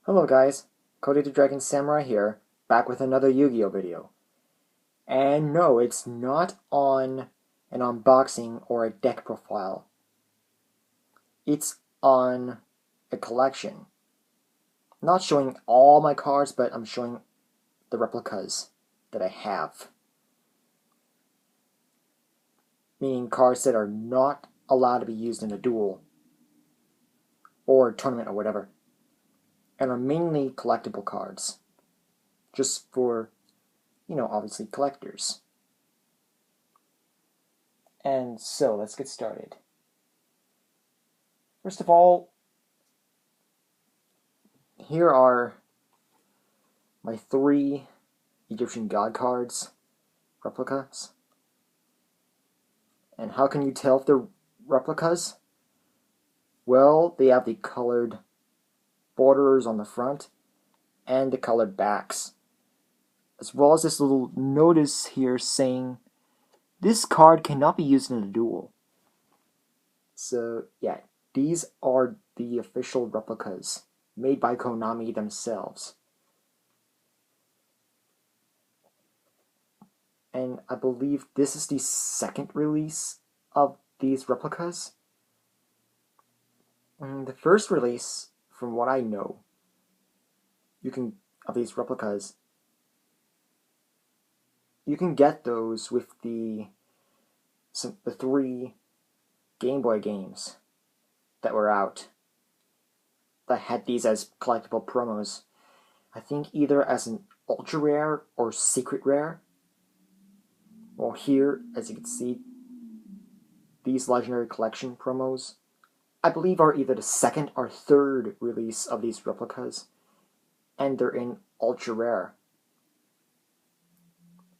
Hello guys, Cody the Dragon Samurai here, back with another Yu-Gi-Oh video. And no, it's not on an unboxing or a deck profile. It's on a collection. Not showing all my cards, but I'm showing the replicas that I have. Meaning cards that are not allowed to be used in a duel or a tournament or whatever. And are mainly collectible cards. Just for, obviously collectors. And so, let's get started. First of all, here are my 3 Egyptian god cards, replicas. And how can you tell if they're replicas? Well, they have the colored borders on the front and the colored backs. As well as this little notice here saying, this card cannot be used in a duel. So, yeah, these are the official replicas made by Konami themselves. And I believe this is the second release of these replicas. The first release, from what I know, of these replicas, you can get those with the 3 Game Boy games that were out that had these as collectible promos. I think either as an ultra rare or secret rare. Well, here, as you can see, these Legendary Collection promos, I believe, are either the second or third release of these replicas, and they're in ultra rare.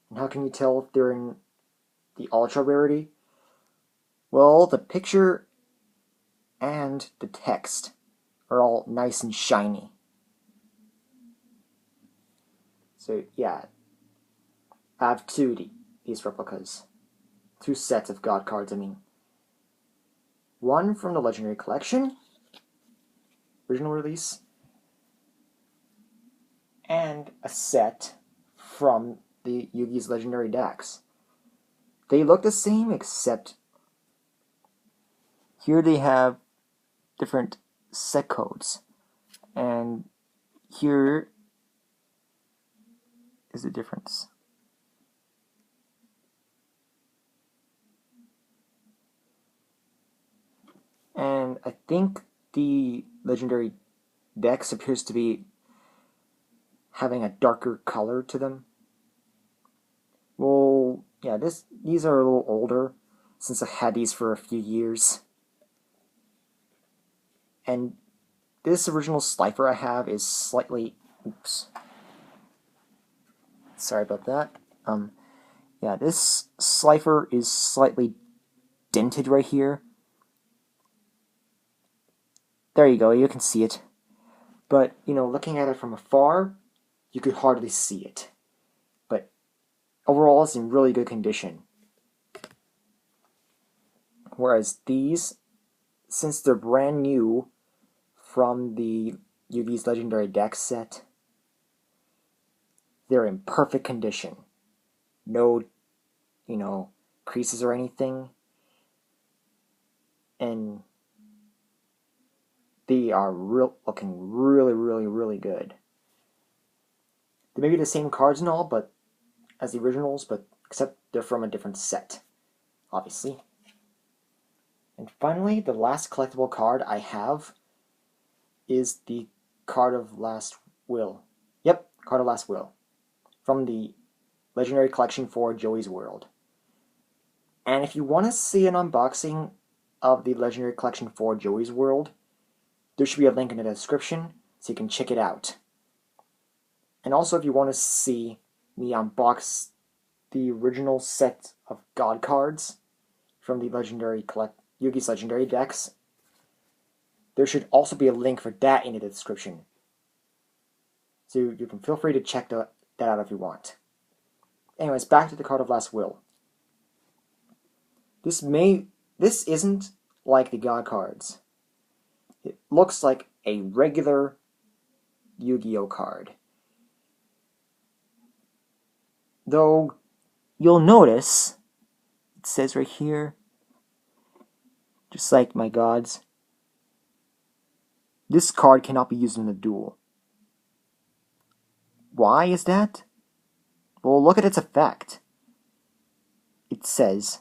And how can you tell if they're in the ultra rarity? Well, the picture and the text are all nice and shiny. So yeah, I have these replicas. 2 sets of god cards, I mean. One from the Legendary Collection, original release, and a set from the Yugi's Legendary decks. They look the same, except here they have different set codes, and here is the difference. And I think the Legendary decks appears to be having a darker color to them. Well, yeah, these are a little older, since I had these for a few years. And this original Slifer I have is slightly... Oops. Sorry about that. Yeah, this Slifer is slightly dented right here. There you go, you can see it. But, looking at it from afar, you could hardly see it. But overall, it's in really good condition. Whereas these, since they're brand new from the Yugi's Legendary deck set, they're in perfect condition. No, creases or anything. And they are looking really, really, really good. They may be the same cards and all, but as the originals, but except they're from a different set, obviously. And finally, the last collectible card I have is the Card of Last Will. Yep, Card of Last Will. From the Legendary Collection for Joey's World. And if you want to see an unboxing of the Legendary Collection for Joey's World, there should be a link in the description so you can check it out. And also, if you want to see me unbox the original set of God cards from the Yugi's Legendary decks, there should also be a link for that in the description. So you can feel free to check that out if you want. Anyways, back to the Card of Last Will. This isn't like the God cards. It looks like a regular Yu-Gi-Oh card. Though, you'll notice, it says right here, just like my gods, this card cannot be used in a duel. Why is that? Well, look at its effect. It says,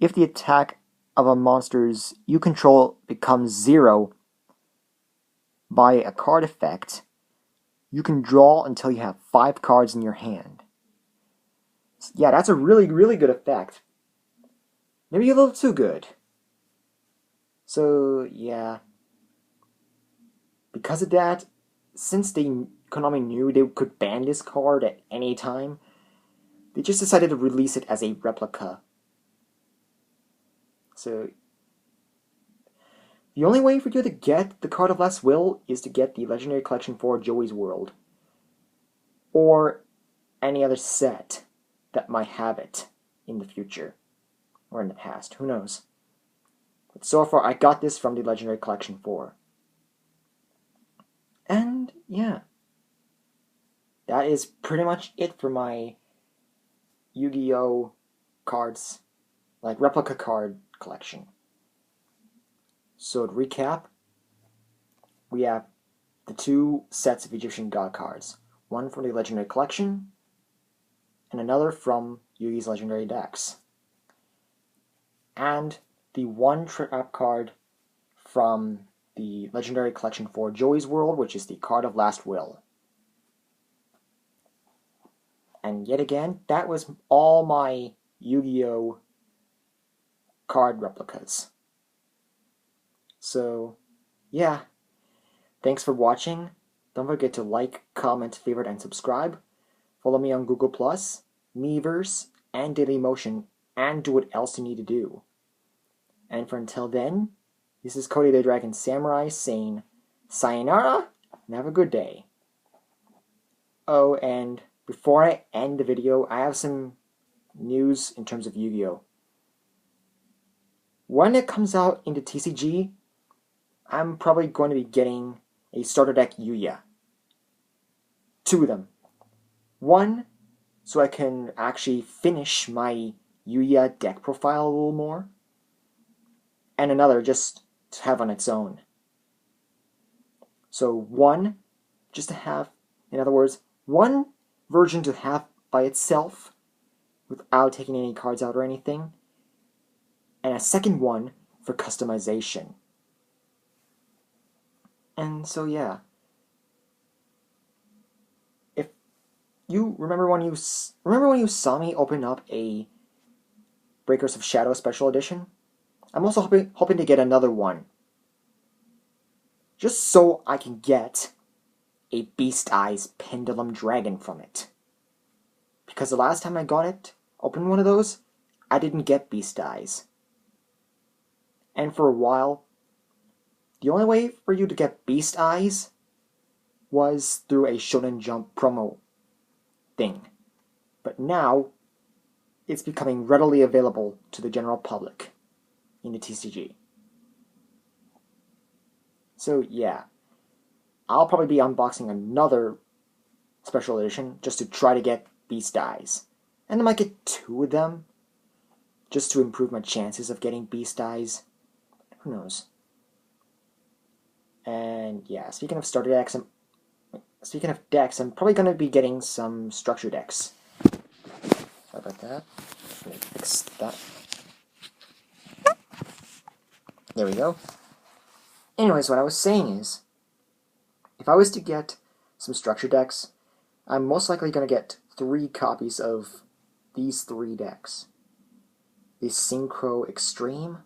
if the attack of a monster's you control becomes 0 by a card effect, you can draw until you have 5 cards in your hand. Yeah, that's a really, really good effect. Maybe a little too good. So, yeah. Because of that, since Konami knew they could ban this card at any time, they just decided to release it as a replica. So, the only way for you to get the Card of Last Will is to get the Legendary Collection for Joey's World. Or any other set that might have it in the future. Or in the past, who knows. But so far, I got this from the Legendary Collection 4. And, yeah. That is pretty much it for my Yu-Gi-Oh! Cards, like replica card collection. So to recap, we have the 2 sets of Egyptian God cards. One from the Legendary Collection, and another from Yugi's Legendary Decks. And the 1 trap card from the Legendary Collection for Joey's World, which is the Card of Last Will. And yet again, that was all my Yu-Gi-Oh! Card replicas. So, yeah. Thanks for watching. Don't forget to like, comment, favorite, and subscribe. Follow me on Google+, Miiverse, and Dailymotion, and do what else you need to do. And for until then, this is Cody the Dragon Samurai saying sayonara and have a good day. Oh, and before I end the video, I have some news in terms of Yu-Gi-Oh! When it comes out into TCG, I'm probably going to be getting a starter deck Yuya. 2 of them. 1, so I can actually finish my Yuya deck profile a little more. And another just to have on its own. So 1, just to have, in other words, 1 version to have by itself without taking any cards out or anything. And a second one for customization. And so yeah. If you remember when you saw me open up a Breakers of Shadow Special Edition, I'm also hoping to get another one. Just so I can get a Beast Eyes Pendulum Dragon from it. Because the last time I got it, opened one of those, I didn't get Beast Eyes. And for a while, the only way for you to get Beast Eyes was through a Shonen Jump promo thing. But now, it's becoming readily available to the general public in the TCG. So yeah, I'll probably be unboxing another special edition just to try to get Beast Eyes. And I might get 2 of them, just to improve my chances of getting Beast Eyes. Who knows? And yeah, speaking of decks, I'm probably going to be getting some structure decks. Sorry about that. Let me fix that. There we go. Anyways, what I was saying is, if I was to get some structure decks, I'm most likely going to get 3 copies of these 3 decks. The Synchro Extreme,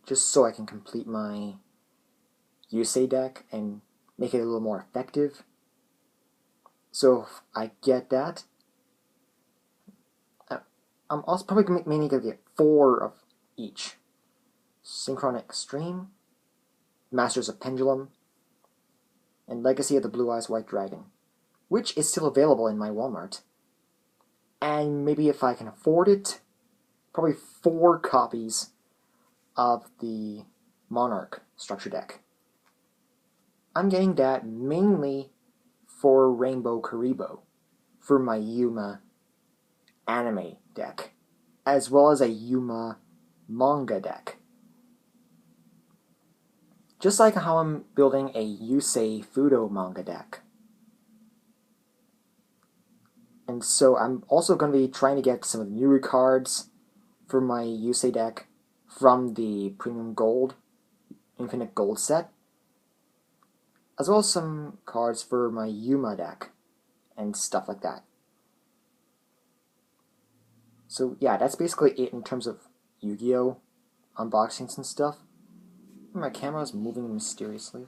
just so I can complete my Yusei deck and make it a little more effective. So if I get that, I'm also probably mainly going to get 4 of each. Synchronic Extreme, Masters of Pendulum, and Legacy of the Blue Eyes White Dragon, which is still available in my Walmart. And maybe if I can afford it, probably 4 copies of the Monarch structure deck. I'm getting that mainly for Rainbow Karibo, for my Yuma anime deck, as well as a Yuma manga deck. Just like how I'm building a Yusei Fudo manga deck. And so I'm also going to be trying to get some of the newer cards for my Yusei deck from the Premium Gold, Infinite Gold set, as well as some cards for my Yuma deck and stuff like that. So yeah, that's basically it in terms of Yu-Gi-Oh! Unboxings and stuff. My camera is moving mysteriously.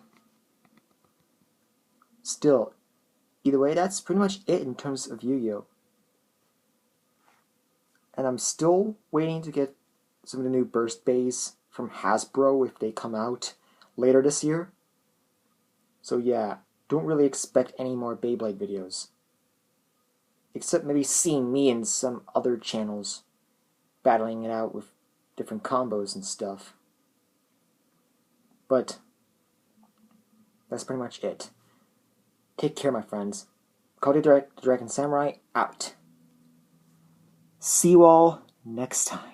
Still, either way, that's pretty much it in terms of Yu-Gi-Oh! And I'm still waiting to get some of the new Burst Bays from Hasbro if they come out later this year. So yeah, don't really expect any more Beyblade videos. Except maybe seeing me and some other channels battling it out with different combos and stuff. But that's pretty much it. Take care, my friends. Cody the Dragon Samurai out. See you all next time.